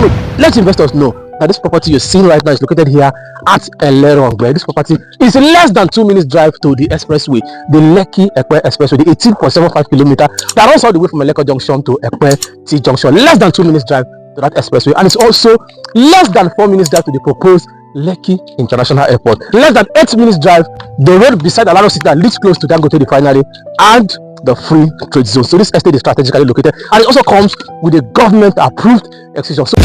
So let investors know that this property you're seeing right now is located here at Elerangbe. This property is less than 2 minutes drive to the expressway, the Lekki-Ekpe expressway, the 18.75 kilometer that runs all the way from Eleko Junction to Ekpe T Junction. Less than 2 minutes drive to that expressway, and it's also less than 4 minutes drive to the proposed Lekki International Airport. Less than 8 minutes drive the road beside Alaro City that leads close to Dangote Refinery and the free trade zone. So this estate is strategically located, and it also comes with a government approved Excision. So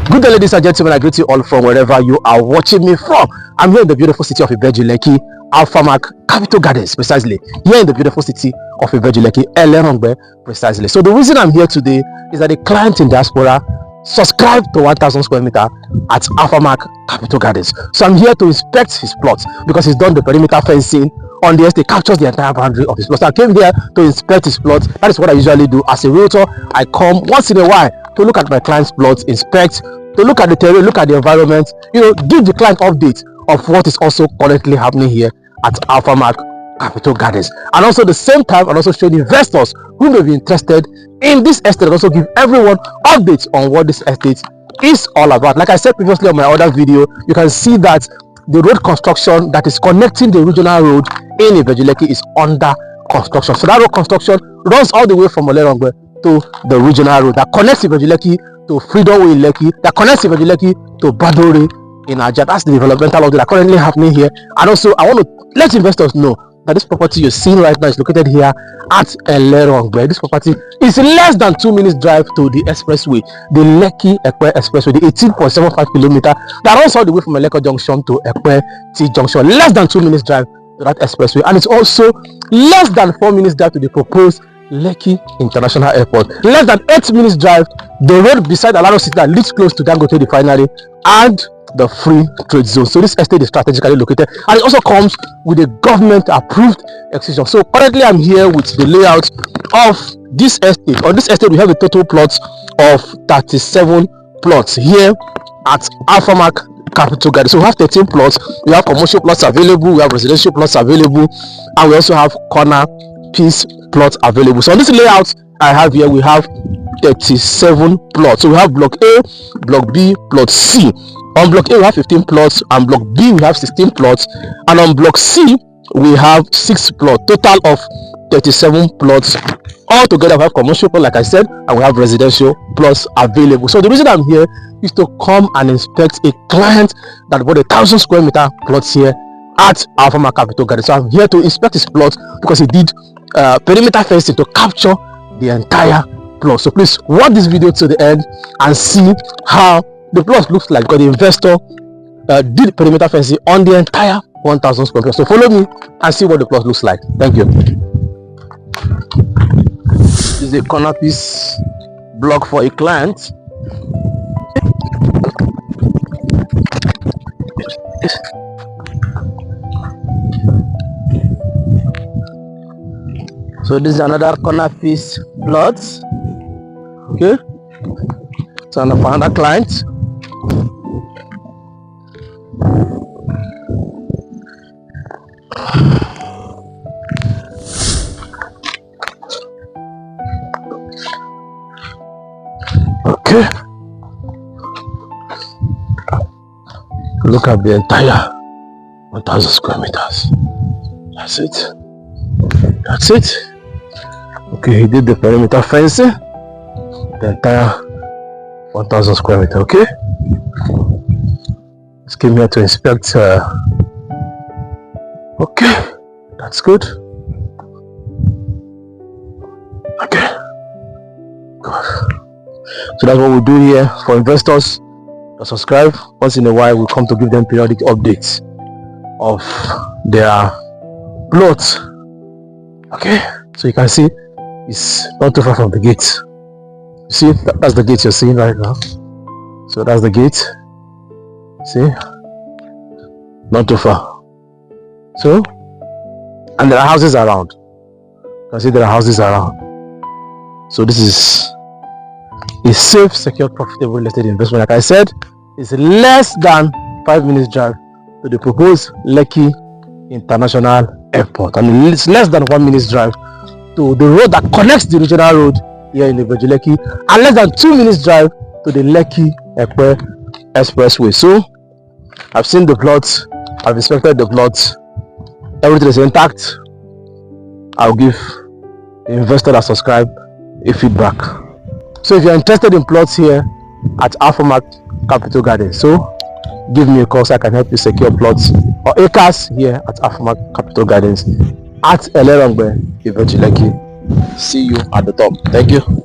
good day, ladies and gentlemen, I greet you all from wherever you are watching me from. I'm here in the beautiful city of Ibeju-Lekki, Alphamark Capital Garden, precisely here in the beautiful city of Ibeju-Lekki, Elerangbe, precisely. So the reason I'm here today is that a client in diaspora subscribed to 1,000 square meter at Alphamark Capital Gardens. So I'm here to inspect his plot because he's done the perimeter fencing on the estate, captures the entire boundary of his plot. So I came here to inspect his plot. That is what I usually do as a realtor. I come once in a while to look at my client's plot, inspect, to look at the terrain, look at the environment, give the client update of what is also currently happening here at Alphamark Capital Gardens. And also at the same time, and also show the investors who may be interested in this estate, and also give everyone updates on what this estate is all about. Like I said previously on my other video, you can see that the road construction that is connecting the regional road in Ibeju-Lekki is under construction. So that road construction runs all the way from Elerangbe to the regional road that connects Ibeju-Lekki to Freedom Way in Lekki, that connects Ibeju-Lekki to Badore in Aja. That's the developmental update that currently happening here. And also I want to let investors know that this property you're seeing right now is located here at Elerangbe. This property is less than 2 minutes drive to the expressway, the Lekki-Ekpe expressway, the 18.75 kilometer that runs all the way from Eleko Junction to Ekpe T Junction. Less than 2 minutes drive to that expressway, and it's also less than 4 minutes drive to the proposed Lekki International Airport. Less than 8 minutes drive the road beside Alaro City that leads close to Dangote Refinery and the free trade zone. So this estate is strategically located, and it also comes with a government approved Excision. So currently I'm here with the layout of this estate. On this estate we have a total plots of 37 plots here at Alphamark Capital Garden. So we have 13 plots. We have commercial plots available, we have residential plots available, and we also have corner piece plots available. So on this layout I have here, we have 37 plots. So we have block A, block B, plot C. On block A we have 15 plots, and block B we have 16 plots, and on block C we have 6 plots. Total of 37 plots. All together we have commercial plots, like I said, and we have residential plots available. So the reason I'm here is to come and inspect a client that bought 1,000 square meter plots here at Alphamark Capital Garden. So I'm here to inspect his plot because he did perimeter fencing to capture the entire plot. So please watch this video to the end and see how the plot looks like, because the investor did perimeter fencing on the entire 1,000 square meters. So follow me and see what the plot looks like. Thank you. This is a corner piece block for a client. So this is another corner piece plot. Okay, so another client. Okay, look at the entire 1,000 square meters. That's it. That's it. Okay, he did the perimeter fencing, the entire 1,000 square meter. Okay, just came here to inspect. Okay, that's good. Okay, good. So that's what we do here for investors to subscribe. Once in a while we come to give them periodic updates of their plots. Okay, so you can see it's not too far from the gate. You see, that's the gate you're seeing right now. So that's the gate. See, not too far. So, and there are houses around. You can see there are houses around. So this is a safe, secure, profitable real estate investment. Like I said, it's less than 5 minutes drive to the proposed Lekki International Airport, and it's less than 1 minute drive to the road that connects the regional road here in Ibeju-Lekki, and less than 2 minutes drive to the Lekki-Ekpe Expressway. So I've seen the plots, I've inspected the plots, everything is intact. I'll give the investor that subscribe a feedback. So if you're interested in plots here at Alphamark Capital Garden, so give me a call so I can help you secure plots or acres here at Alphamark Capital Gardens at Elerangbe, Ibeju-Lekki. See you at the top. Thank you.